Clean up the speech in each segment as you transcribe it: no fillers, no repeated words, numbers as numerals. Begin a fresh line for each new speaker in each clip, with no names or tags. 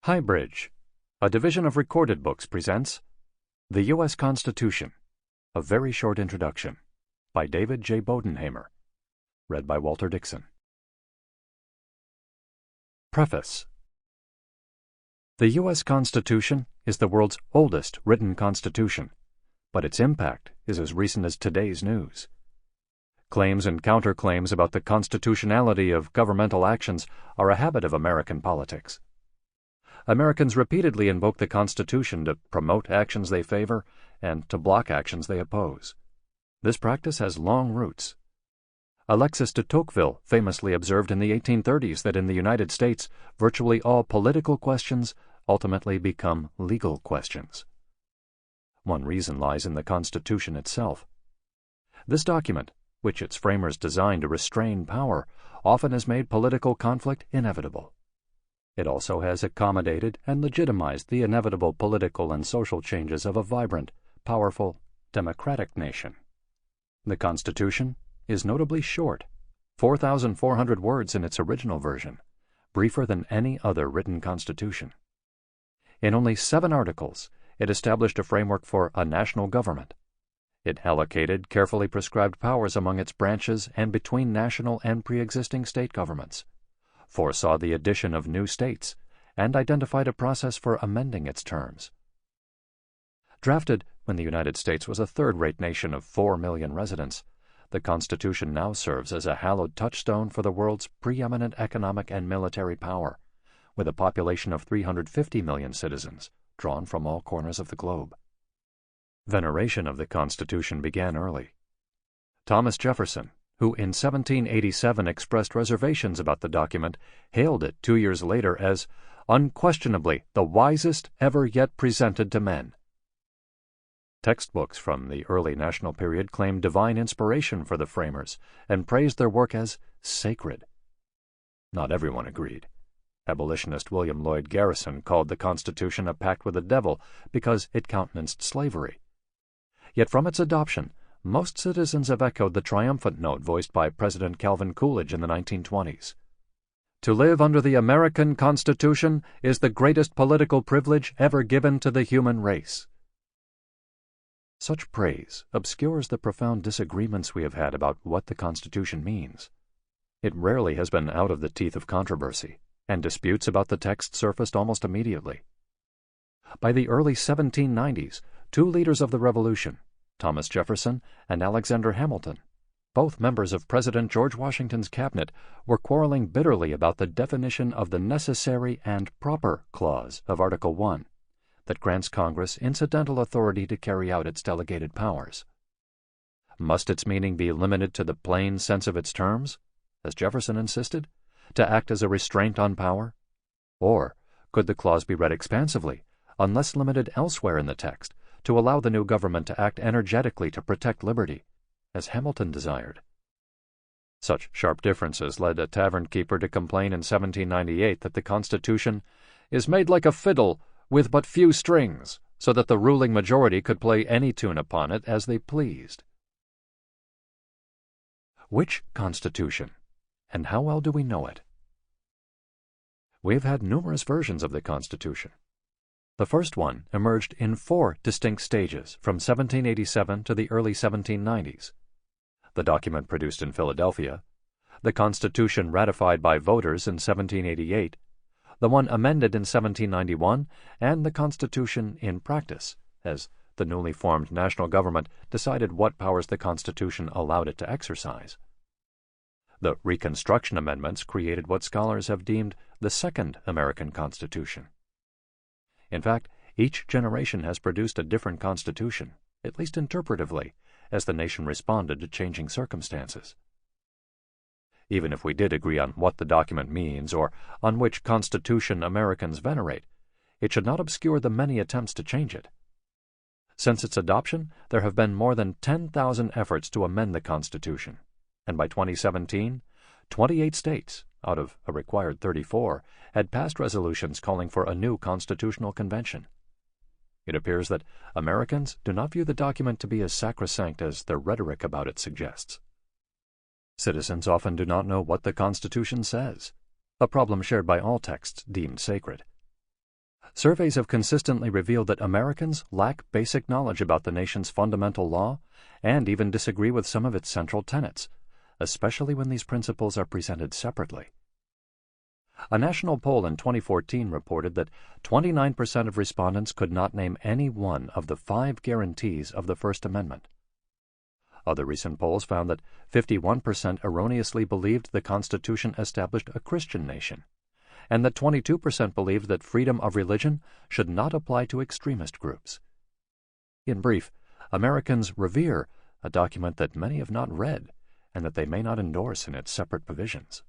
HighBridge, a division of Recorded Books, presents The U.S. Constitution, a very short introduction, by David J. Bodenhamer, read by Walter Dixon. Preface. The U.S. Constitution is the world's oldest written constitution, but its impact is as recent as today's news. Claims and counterclaims about the constitutionality of governmental actions are a habit of American politics. Americans repeatedly invoke the Constitution to promote actions they favor and to block actions they oppose. This practice has long roots. Alexis de Tocqueville famously observed in the 1830s that in the United States, virtually all political questions ultimately become legal questions. One reason lies in the Constitution itself. This document, which its framers designed to restrain power, often has made political conflict inevitable. It also has accommodated and legitimized the inevitable political and social changes of a vibrant, powerful, democratic nation. The Constitution is notably short, 4,400 words in its original version, briefer than any other written constitution. In only 7 articles, it established a framework for a national government. It allocated carefully prescribed powers among its branches and between national and pre-existing state governments, foresaw the addition of new states, and identified a process for amending its terms. Drafted when the United States was a third-rate nation of 4 million residents, the Constitution now serves as a hallowed touchstone for the world's preeminent economic and military power, with a population of 350 million citizens, drawn from all corners of the globe. Veneration of the Constitution began early. Thomas Jefferson, who in 1787 expressed reservations about the document, hailed it 2 years later as unquestionably the wisest ever yet presented to men. Textbooks from the early national period claimed divine inspiration for the framers and praised their work as sacred. Not everyone agreed. Abolitionist William Lloyd Garrison called the Constitution a pact with the devil because it countenanced slavery. Yet from its adoption, most citizens have echoed the triumphant note voiced by President Calvin Coolidge in the 1920s. To live under the American Constitution is the greatest political privilege ever given to the human race. Such praise obscures the profound disagreements we have had about what the Constitution means. It rarely has been out of the teeth of controversy, and disputes about the text surfaced almost immediately. By the early 1790s, 2 leaders of the Revolution, Thomas Jefferson and Alexander Hamilton, both members of President George Washington's cabinet, were quarreling bitterly about the definition of the necessary and proper clause of Article 1 that grants Congress incidental authority to carry out its delegated powers. Must its meaning be limited to the plain sense of its terms, as Jefferson insisted, to act as a restraint on power? Or could the clause be read expansively, unless limited elsewhere in the text, to allow the new government to act energetically to protect liberty, as Hamilton desired? Such sharp differences led a tavern keeper to complain in 1798 that the Constitution is made like a fiddle with but few strings, so that the ruling majority could play any tune upon it as they pleased. Which Constitution, and how well do we know it? We have had numerous versions of the Constitution. The first one emerged in 4 distinct stages from 1787 to the early 1790s. The document produced in Philadelphia, the Constitution ratified by voters in 1788, the one amended in 1791, and the Constitution in practice, as the newly formed national government decided what powers the Constitution allowed it to exercise. The Reconstruction Amendments created what scholars have deemed the Second American Constitution. In fact, each generation has produced a different constitution, at least interpretively, as the nation responded to changing circumstances. Even if we did agree on what the document means or on which constitution Americans venerate, it should not obscure the many attempts to change it. Since its adoption, there have been more than 10,000 efforts to amend the Constitution, and by 2017, 28 states, out of a required 34, had passed resolutions calling for a new constitutional convention. It appears that Americans do not view the document to be as sacrosanct as their rhetoric about it suggests. Citizens often do not know what the Constitution says, a problem shared by all texts deemed sacred. Surveys have consistently revealed that Americans lack basic knowledge about the nation's fundamental law and even disagree with some of its central tenets, especially when these principles are presented separately. A national poll in 2014 reported that 29% of respondents could not name any one of the 5 guarantees of the First Amendment. Other recent polls found that 51% erroneously believed the Constitution established a Christian nation, and that 22% believed that freedom of religion should not apply to extremist groups. In brief, Americans revere a document that many have not read and that they may not endorse in its separate provisions.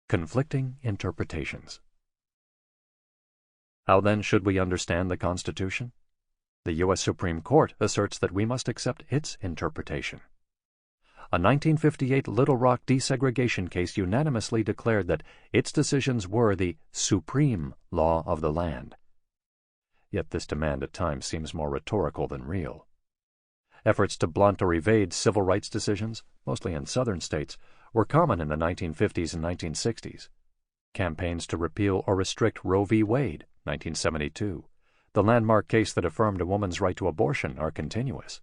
Conflicting interpretations. How then should we understand the Constitution? The U.S. Supreme Court asserts that we must accept its interpretation. A 1958 Little Rock desegregation case unanimously declared that its decisions were the supreme law of the land. Yet this demand at times seems more rhetorical than real. Efforts to blunt or evade civil rights decisions, mostly in southern states, were common in the 1950s and 1960s. Campaigns to repeal or restrict Roe v. Wade, 1972, the landmark case that affirmed a woman's right to abortion, are continuous.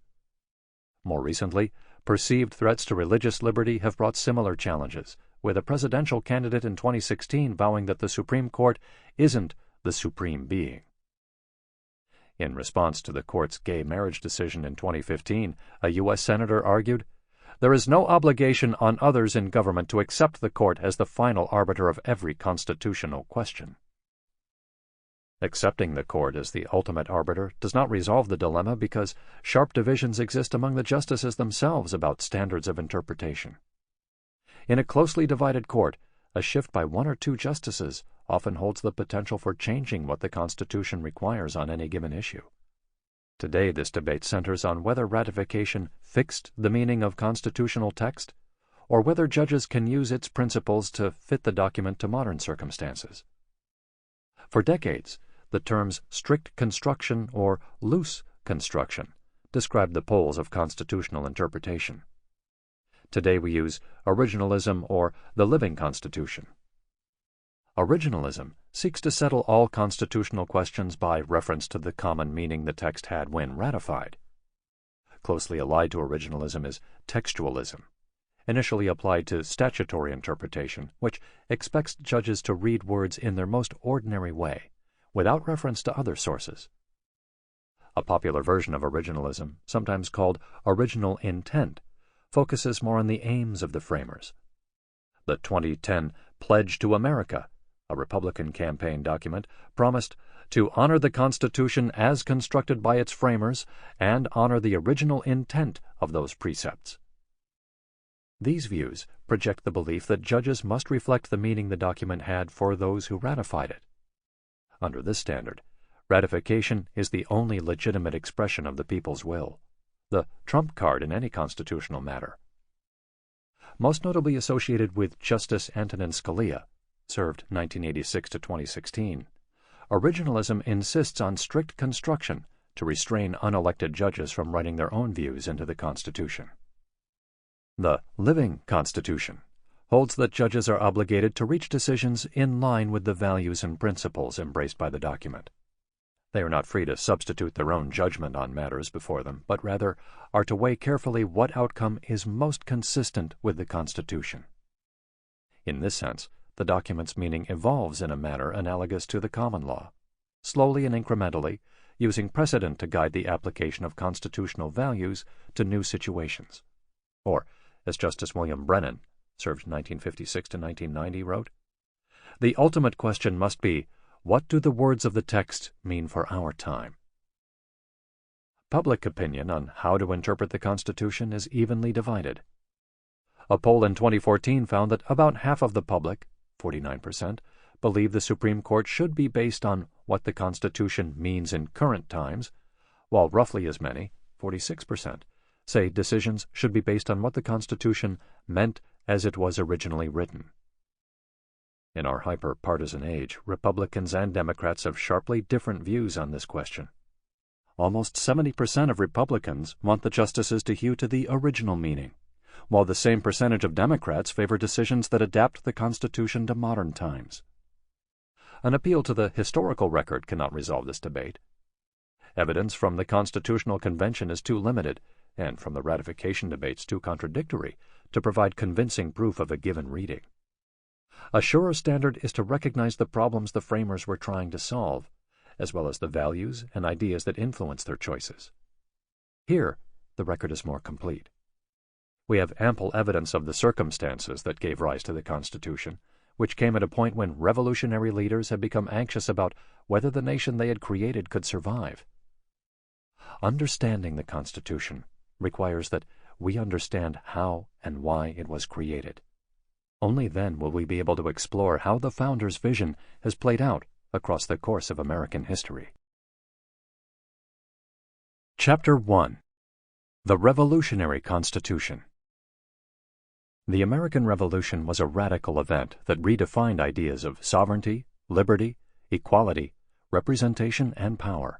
More recently, perceived threats to religious liberty have brought similar challenges, with a presidential candidate in 2016 vowing that the Supreme Court isn't the supreme being. In response to the court's gay marriage decision in 2015, a U.S. senator argued, "There is no obligation on others in government to accept the court as the final arbiter of every constitutional question." Accepting the court as the ultimate arbiter does not resolve the dilemma because sharp divisions exist among the justices themselves about standards of interpretation. In a closely divided court, a shift by 1 or 2 justices often holds the potential for changing what the Constitution requires on any given issue. Today, this debate centers on whether ratification fixed the meaning of constitutional text, or whether judges can use its principles to fit the document to modern circumstances. For decades, the terms strict construction or loose construction described the poles of constitutional interpretation. Today we use originalism or the living Constitution. Originalism seeks to settle all constitutional questions by reference to the common meaning the text had when ratified. Closely allied to originalism is textualism, initially applied to statutory interpretation, which expects judges to read words in their most ordinary way, without reference to other sources. A popular version of originalism, sometimes called original intent, focuses more on the aims of the framers. The 2010 Pledge to America, a Republican campaign document, promised to honor the Constitution as constructed by its framers and honor the original intent of those precepts. These views project the belief that judges must reflect the meaning the document had for those who ratified it. Under this standard, ratification is the only legitimate expression of the people's will, the trump card in any constitutional matter. Most notably associated with Justice Antonin Scalia, served 1986 to 2016, originalism insists on strict construction to restrain unelected judges from writing their own views into the Constitution. The living Constitution holds that judges are obligated to reach decisions in line with the values and principles embraced by the document. They are not free to substitute their own judgment on matters before them, but rather are to weigh carefully what outcome is most consistent with the Constitution. In this sense, the document's meaning evolves in a manner analogous to the common law, slowly and incrementally, using precedent to guide the application of constitutional values to new situations. Or, as Justice William Brennan, served 1956 to 1990, wrote, "The ultimate question must be, what do the words of the text mean for our time?" Public opinion on how to interpret the Constitution is evenly divided. A poll in 2014 found that about half of the public, 49%, believe the Supreme Court should be based on what the Constitution means in current times, while roughly as many, 46%, say decisions should be based on what the Constitution meant as it was originally written. In our hyper-partisan age, Republicans and Democrats have sharply different views on this question. Almost 70% of Republicans want the justices to hew to the original meaning, while the same percentage of Democrats favor decisions that adapt the Constitution to modern times. An appeal to the historical record cannot resolve this debate. Evidence from the Constitutional Convention is too limited, and from the ratification debates too contradictory, to provide convincing proof of a given reading. A surer standard is to recognize the problems the framers were trying to solve, as well as the values and ideas that influence their choices. Here, the record is more complete. We have ample evidence of the circumstances that gave rise to the Constitution, which came at a point when revolutionary leaders had become anxious about whether the nation they had created could survive. Understanding the Constitution requires that we understand how and why it was created. Only then will we be able to explore how the Founders' vision has played out across the course of American history. Chapter 1. The Revolutionary Constitution. The American Revolution was a radical event that redefined ideas of sovereignty, liberty, equality, representation, and power.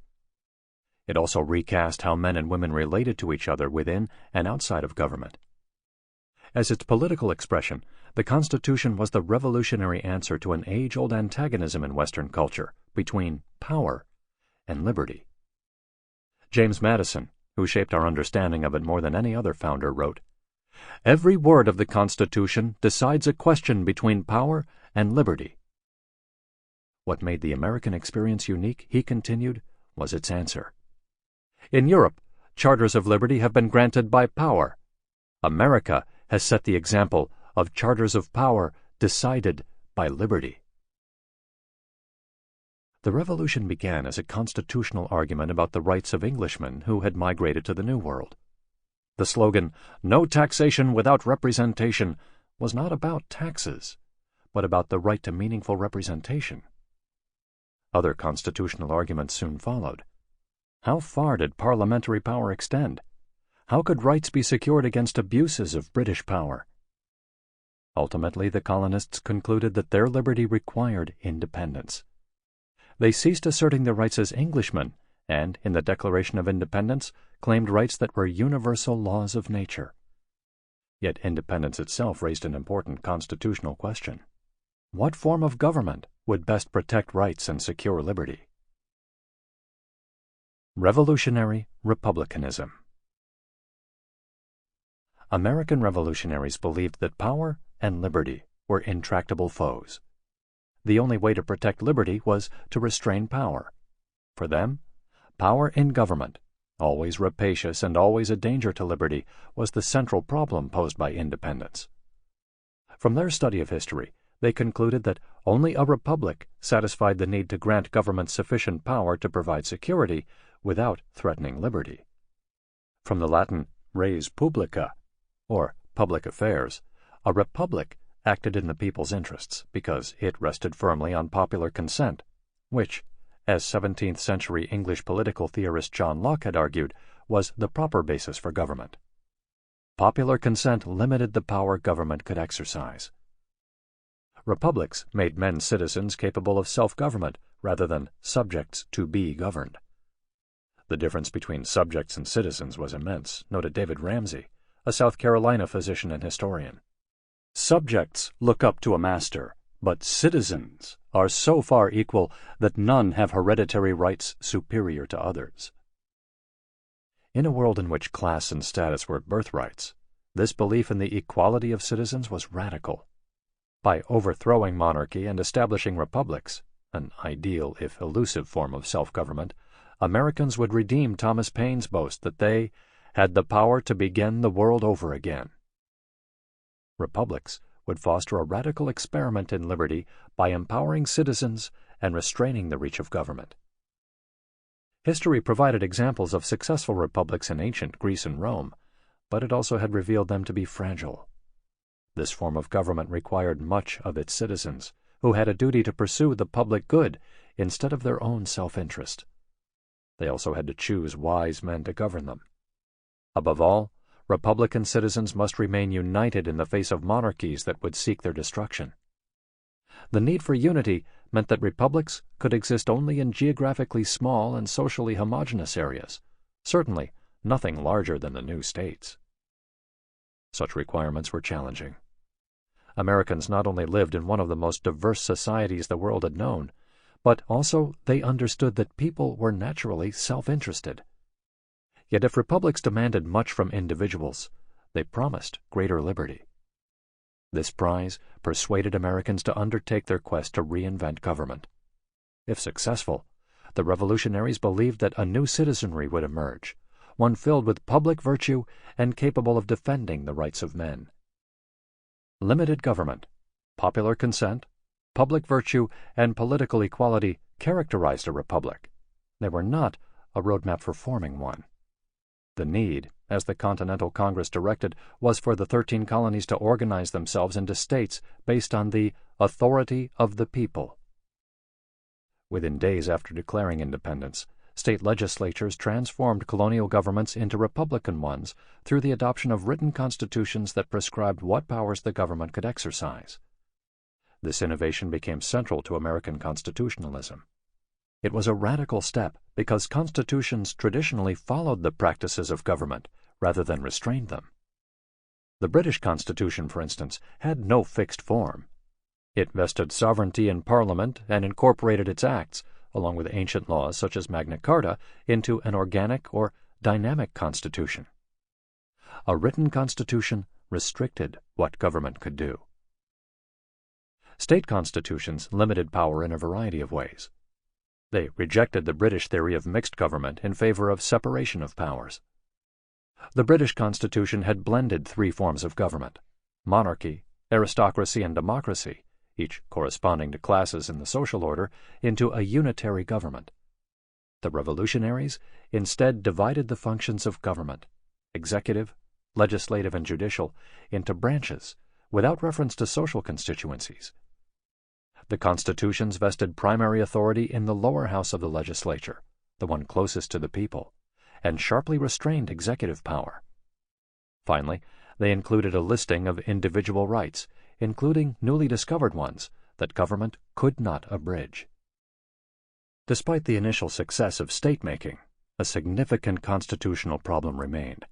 It also recast how men and women related to each other within and outside of government. As its political expression, the Constitution was the revolutionary answer to an age-old antagonism in Western culture between power and liberty. James Madison, who shaped our understanding of it more than any other founder, wrote, "Every word of the Constitution decides a question between power and liberty." What made the American experience unique, he continued, was its answer. In Europe, charters of liberty have been granted by power. America has set the example of charters of power decided by liberty. The Revolution began as a constitutional argument about the rights of Englishmen who had migrated to the New World. The slogan, "No taxation without representation," was not about taxes, but about the right to meaningful representation. Other constitutional arguments soon followed. How far did parliamentary power extend? How could rights be secured against abuses of British power? Ultimately, the colonists concluded that their liberty required independence. They ceased asserting their rights as Englishmen, and, in the Declaration of Independence, claimed rights that were universal laws of nature. Yet independence itself raised an important constitutional question. What form of government would best protect rights and secure liberty? Revolutionary Republicanism. American revolutionaries believed that power and liberty were intractable foes. The only way to protect liberty was to restrain power. For them, power in government, always rapacious and always a danger to liberty, was the central problem posed by independence. From their study of history, they concluded that only a republic satisfied the need to grant government sufficient power to provide security without threatening liberty. From the Latin res publica, or public affairs, a republic acted in the people's interests because it rested firmly on popular consent, which, as 17th-century English political theorist John Locke had argued, was the proper basis for government. Popular consent limited the power government could exercise. Republics made men citizens capable of self-government rather than subjects to be governed. The difference between subjects and citizens was immense, noted David Ramsey, a South Carolina physician and historian. Subjects look up to a master, but citizens are so far equal that none have hereditary rights superior to others. In a world in which class and status were birthrights, this belief in the equality of citizens was radical. By overthrowing monarchy and establishing republics, an ideal if elusive form of self-government, Americans would redeem Thomas Paine's boast that they had the power to begin the world over again. Republics would foster a radical experiment in liberty by empowering citizens and restraining the reach of government. History provided examples of successful republics in ancient Greece and Rome, but it also had revealed them to be fragile. This form of government required much of its citizens, who had a duty to pursue the public good instead of their own self-interest. They also had to choose wise men to govern them. Above all, Republican citizens must remain united in the face of monarchies that would seek their destruction. The need for unity meant that republics could exist only in geographically small and socially homogeneous areas, certainly nothing larger than the new states. Such requirements were challenging. Americans not only lived in one of the most diverse societies the world had known, but also they understood that people were naturally self-interested. Yet if republics demanded much from individuals, they promised greater liberty. This prize persuaded Americans to undertake their quest to reinvent government. If successful, the revolutionaries believed that a new citizenry would emerge, one filled with public virtue and capable of defending the rights of men. Limited government, popular consent, public virtue, and political equality characterized a republic. They were not a roadmap for forming one. The need, as the Continental Congress directed, was for the 13 colonies to organize themselves into states based on the authority of the people. Within days after declaring independence, state legislatures transformed colonial governments into republican ones through the adoption of written constitutions that prescribed what powers the government could exercise. This innovation became central to American constitutionalism. It was a radical step because constitutions traditionally followed the practices of government rather than restrained them. The British Constitution, for instance, had no fixed form. It vested sovereignty in Parliament and incorporated its acts, along with ancient laws such as Magna Carta, into an organic or dynamic constitution. A written constitution restricted what government could do. State constitutions limited power in a variety of ways. They rejected the British theory of mixed government in favor of separation of powers. The British Constitution had blended 3 forms of government: monarchy, aristocracy, and democracy, each corresponding to classes in the social order, into a unitary government. The revolutionaries instead divided the functions of government, executive, legislative, and judicial, into branches without reference to social constituencies. The constitutions vested primary authority in the lower house of the legislature, the one closest to the people, and sharply restrained executive power. Finally, they included a listing of individual rights, including newly discovered ones that government could not abridge. Despite the initial success of state-making, a significant constitutional problem remained.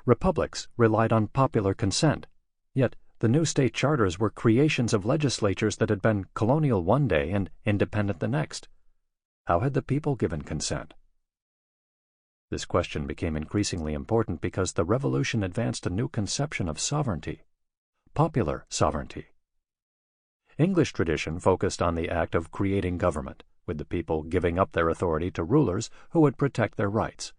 Republics relied on popular consent, yet the new state charters were creations of legislatures that had been colonial one day and independent the next. How had the people given consent? This question became increasingly important because the Revolution advanced a new conception of sovereignty: popular sovereignty. English tradition focused on the act of creating government, with the people giving up their authority to rulers who would protect their rights.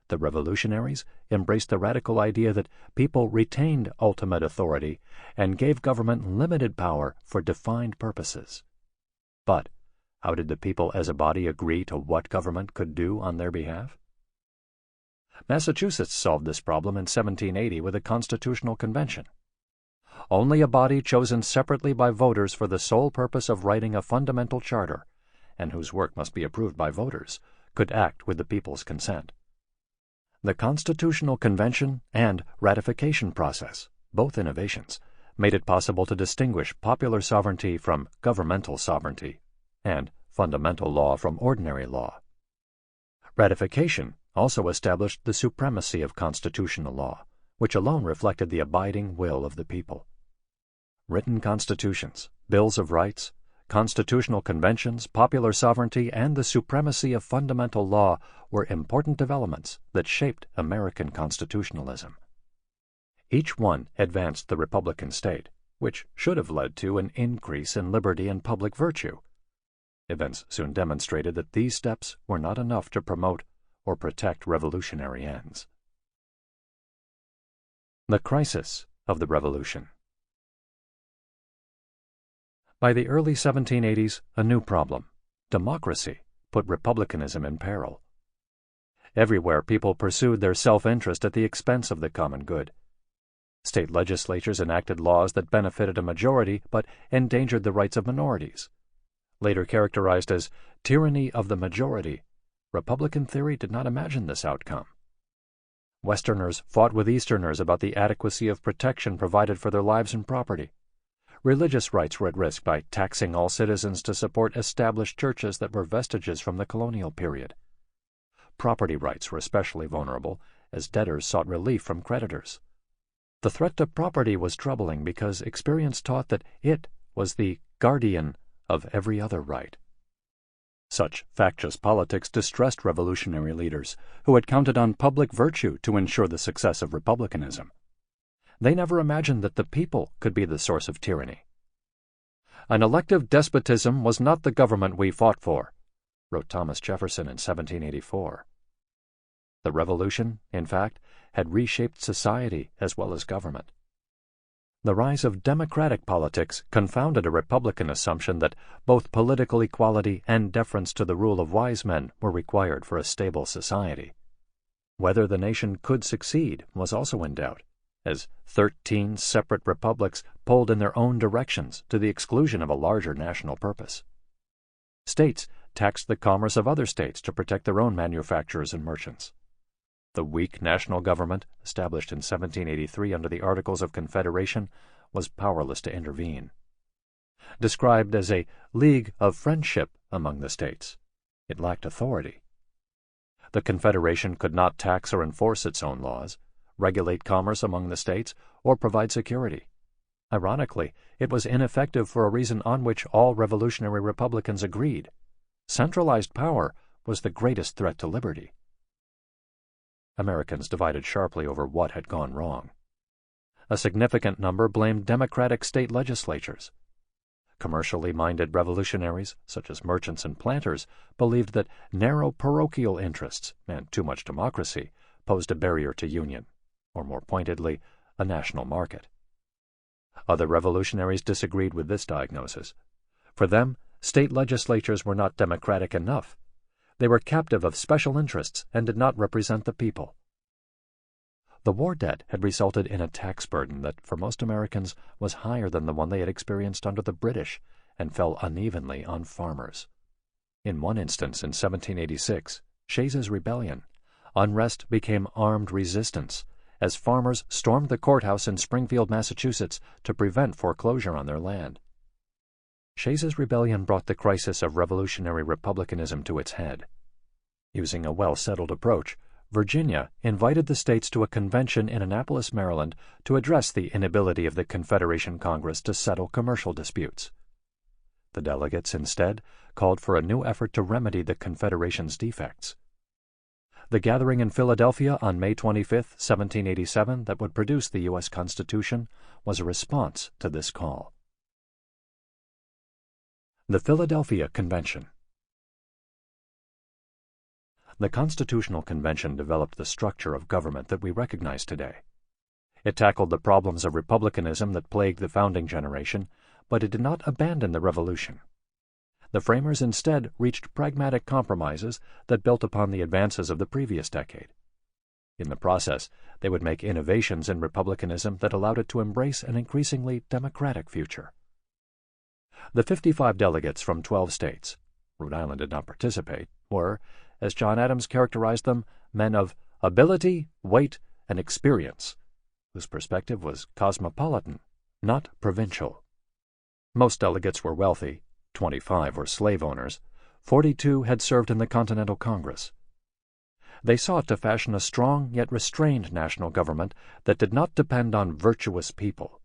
The revolutionaries embraced the radical idea that people retained ultimate authority and gave government limited power for defined purposes. But how did the people as a body agree to what government could do on their behalf? Massachusetts solved this problem in 1780 with a constitutional convention. Only a body chosen separately by voters for the sole purpose of writing a fundamental charter, and whose work must be approved by voters, could act with the people's consent. The Constitutional Convention and ratification process, both innovations, made it possible to distinguish popular sovereignty from governmental sovereignty, and fundamental law from ordinary law. Ratification also established the supremacy of constitutional law, which alone reflected the abiding will of the people. Written constitutions, bills of rights, constitutional conventions, popular sovereignty, and the supremacy of fundamental law were important developments that shaped American constitutionalism. Each one advanced the republican state, which should have led to an increase in liberty and public virtue. Events soon demonstrated that these steps were not enough to promote or protect revolutionary ends. The crisis of the Revolution. By the early 1780s, a new problem, democracy, put republicanism in peril. Everywhere people pursued their self-interest at the expense of the common good. State legislatures enacted laws that benefited a majority but endangered the rights of minorities. Later characterized as tyranny of the majority, Republican theory did not imagine this outcome. Westerners fought with Easterners about the adequacy of protection provided for their lives and property. Religious rights were at risk by taxing all citizens to support established churches that were vestiges from the colonial period. Property rights were especially vulnerable, as debtors sought relief from creditors. The threat to property was troubling because experience taught that it was the guardian of every other right. Such factious politics distressed revolutionary leaders who had counted on public virtue to ensure the success of republicanism. They never imagined that the people could be the source of tyranny. "An elective despotism was not the government we fought for," wrote Thomas Jefferson in 1784. The Revolution, in fact, had reshaped society as well as government. The rise of democratic politics confounded a Republican assumption that both political equality and deference to the rule of wise men were required for a stable society. Whether the nation could succeed was also in doubt, as 13 separate republics pulled in their own directions to the exclusion of a larger national purpose. States taxed the commerce of other states to protect their own manufacturers and merchants. The weak national government, established in 1783 under the Articles of Confederation, was powerless to intervene. Described as a league of friendship among the states, it lacked authority. The Confederation could not tax or enforce its own laws, regulate commerce among the states, or provide security. Ironically, it was ineffective for a reason on which all revolutionary Republicans agreed. Centralized power was the greatest threat to liberty. Americans divided sharply over what had gone wrong. A significant number blamed Democratic state legislatures. Commercially minded revolutionaries, such as merchants and planters, believed that narrow parochial interests and too much democracy posed a barrier to union, or more pointedly, a national market. Other revolutionaries disagreed with this diagnosis. For them, state legislatures were not democratic enough. They were captive of special interests and did not represent the people. The war debt had resulted in a tax burden that, for most Americans, was higher than the one they had experienced under the British and fell unevenly on farmers. In one instance, in 1786, Shays's Rebellion, unrest became armed resistance as farmers stormed the courthouse in Springfield, Massachusetts, to prevent foreclosure on their land. Shays's Rebellion brought the crisis of revolutionary republicanism to its head. Using a well-settled approach, Virginia invited the states to a convention in Annapolis, Maryland, to address the inability of the Confederation Congress to settle commercial disputes. The delegates, instead, called for a new effort to remedy the Confederation's defects. The gathering in Philadelphia on May 25, 1787, that would produce the U.S. Constitution was a response to this call. The Philadelphia Convention. The Constitutional Convention developed the structure of government that we recognize today. It tackled the problems of republicanism that plagued the founding generation, but it did not abandon the Revolution. The framers instead reached pragmatic compromises that built upon the advances of the previous decade. In the process, they would make innovations in republicanism that allowed it to embrace an increasingly democratic future. The 55 delegates from 12 states, Rhode Island did not participate, were, as John Adams characterized them, men of ability, weight, and experience, whose perspective was cosmopolitan, not provincial. Most delegates were wealthy, 25 were slave owners, 42 had served in the Continental Congress. They sought to fashion a strong yet restrained national government that did not depend on virtuous people.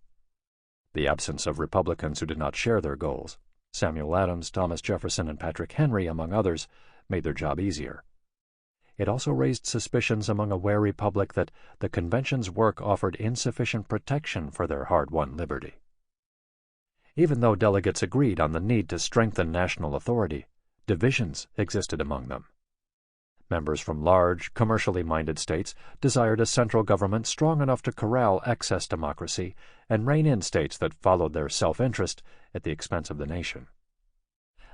The absence of Republicans who did not share their goals, Samuel Adams, Thomas Jefferson, and Patrick Henry, among others, made their job easier. It also raised suspicions among a wary public that the convention's work offered insufficient protection for their hard-won liberty. Even though delegates agreed on the need to strengthen national authority, divisions existed among them. Members from large, commercially minded states desired a central government strong enough to corral excess democracy and rein in states that followed their self-interest at the expense of the nation.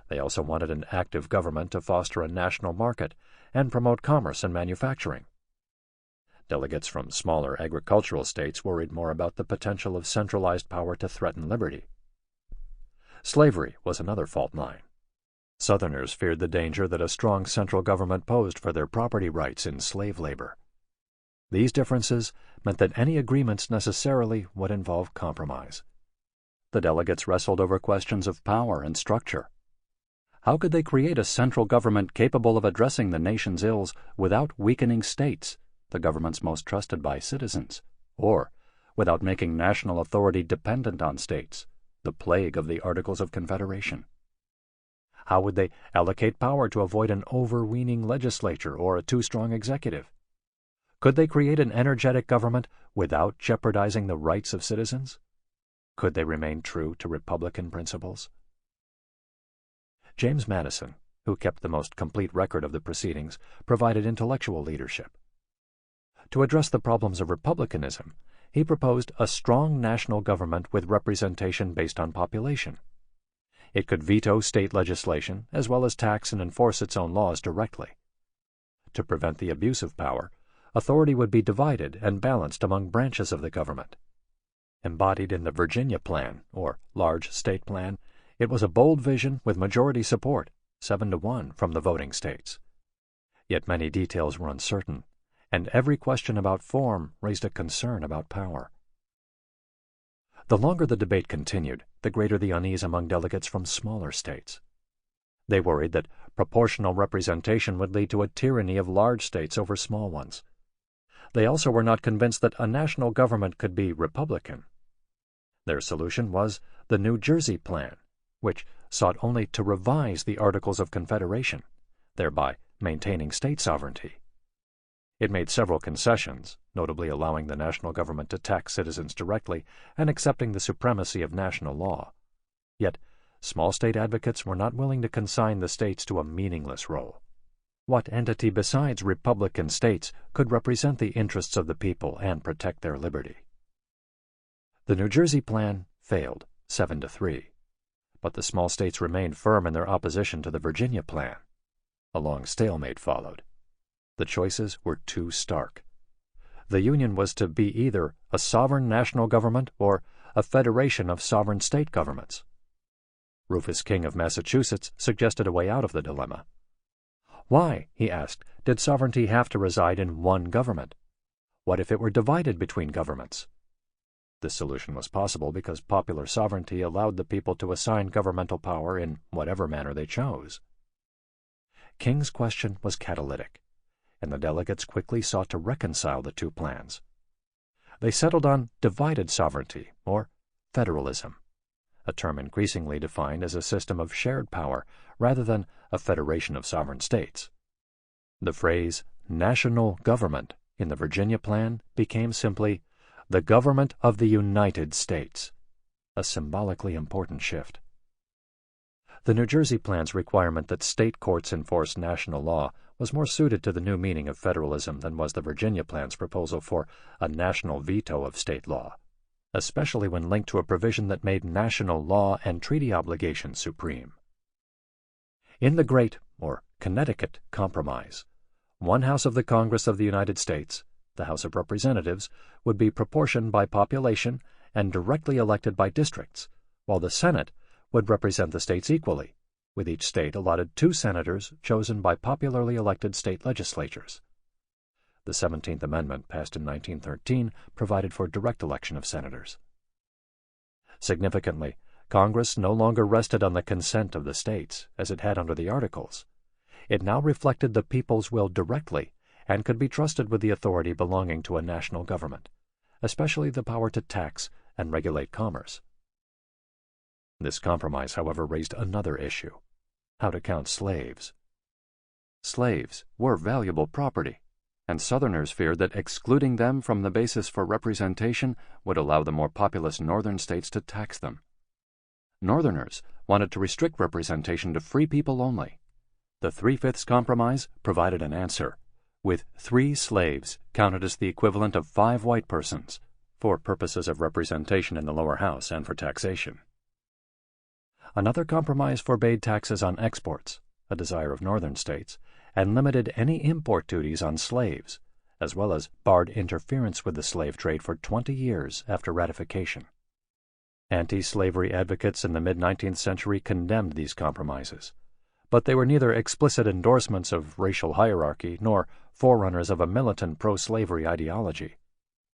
They also wanted an active government to foster a national market and promote commerce and manufacturing. Delegates from smaller agricultural states worried more about the potential of centralized power to threaten liberty. Slavery was another fault line. Southerners feared the danger that a strong central government posed for their property rights in slave labor. These differences meant that any agreements necessarily would involve compromise. The delegates wrestled over questions of power and structure. How could they create a central government capable of addressing the nation's ills without weakening states, the governments most trusted by citizens, or without making national authority dependent on states, the plague of the Articles of Confederation? How would they allocate power to avoid an overweening legislature or a too strong executive? Could they create an energetic government without jeopardizing the rights of citizens? Could they remain true to Republican principles? James Madison, who kept the most complete record of the proceedings, provided intellectual leadership. To address the problems of republicanism, he proposed a strong national government with representation based on population. It could veto state legislation as well as tax and enforce its own laws directly. To prevent the abuse of power, authority would be divided and balanced among branches of the government. Embodied in the Virginia Plan, or Large State Plan, it was a bold vision with majority support, 7-1 from the voting states. Yet many details were uncertain, and every question about form raised a concern about power. The longer the debate continued, the greater the unease among delegates from smaller states. They worried that proportional representation would lead to a tyranny of large states over small ones. They also were not convinced that a national government could be Republican. Their solution was the New Jersey Plan, which sought only to revise the Articles of Confederation, thereby maintaining state sovereignty. It made several concessions, notably allowing the national government to tax citizens directly and accepting the supremacy of national law. Yet, small state advocates were not willing to consign the states to a meaningless role. What entity besides Republican states could represent the interests of the people and protect their liberty? The New Jersey Plan failed, 7-3, but the small states remained firm in their opposition to the Virginia Plan. A long stalemate followed. The choices were too stark. The Union was to be either a sovereign national government or a federation of sovereign state governments. Rufus King of Massachusetts suggested a way out of the dilemma. Why, he asked, did sovereignty have to reside in one government? What if it were divided between governments? This solution was possible because popular sovereignty allowed the people to assign governmental power in whatever manner they chose. King's question was catalytic, and the delegates quickly sought to reconcile the two plans. They settled on divided sovereignty, or federalism, a term increasingly defined as a system of shared power rather than a federation of sovereign states. The phrase national government in the Virginia Plan became simply the government of the United States, a symbolically important shift. The New Jersey Plan's requirement that state courts enforce national law was more suited to the new meaning of federalism than was the Virginia Plan's proposal for a national veto of state law, especially when linked to a provision that made national law and treaty obligations supreme. In the Great, or Connecticut, Compromise, one house of the Congress of the United States, the House of Representatives, would be proportioned by population and directly elected by districts, while the Senate would represent the states equally, with each state allotted 2 senators chosen by popularly elected state legislatures. The 17th Amendment, passed in 1913, provided for direct election of senators. Significantly, Congress no longer rested on the consent of the states, as it had under the Articles. It now reflected the people's will directly and could be trusted with the authority belonging to a national government, especially the power to tax and regulate commerce. This compromise, however, raised another issue: how to count slaves. Slaves were valuable property, and Southerners feared that excluding them from the basis for representation would allow the more populous northern states to tax them. Northerners wanted to restrict representation to free people only. The 3/5 Compromise provided an answer, with 3 slaves counted as the equivalent of 5 white persons, for purposes of representation in the lower house and for taxation. Another compromise forbade taxes on exports, a desire of northern states, and limited any import duties on slaves, as well as barred interference with the slave trade for 20 years after ratification. Anti-slavery advocates in the mid-19th century condemned these compromises, but they were neither explicit endorsements of racial hierarchy nor forerunners of a militant pro-slavery ideology.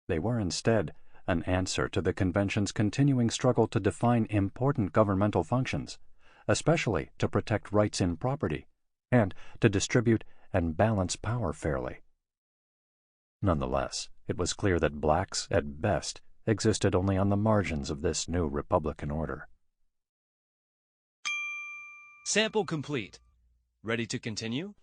They were instead an answer to the convention's continuing struggle to define important governmental functions, especially to protect rights in property, and to distribute and balance power fairly. Nonetheless, it was clear that blacks, at best, existed only on the margins of this new Republican order.
Sample complete. Ready to continue?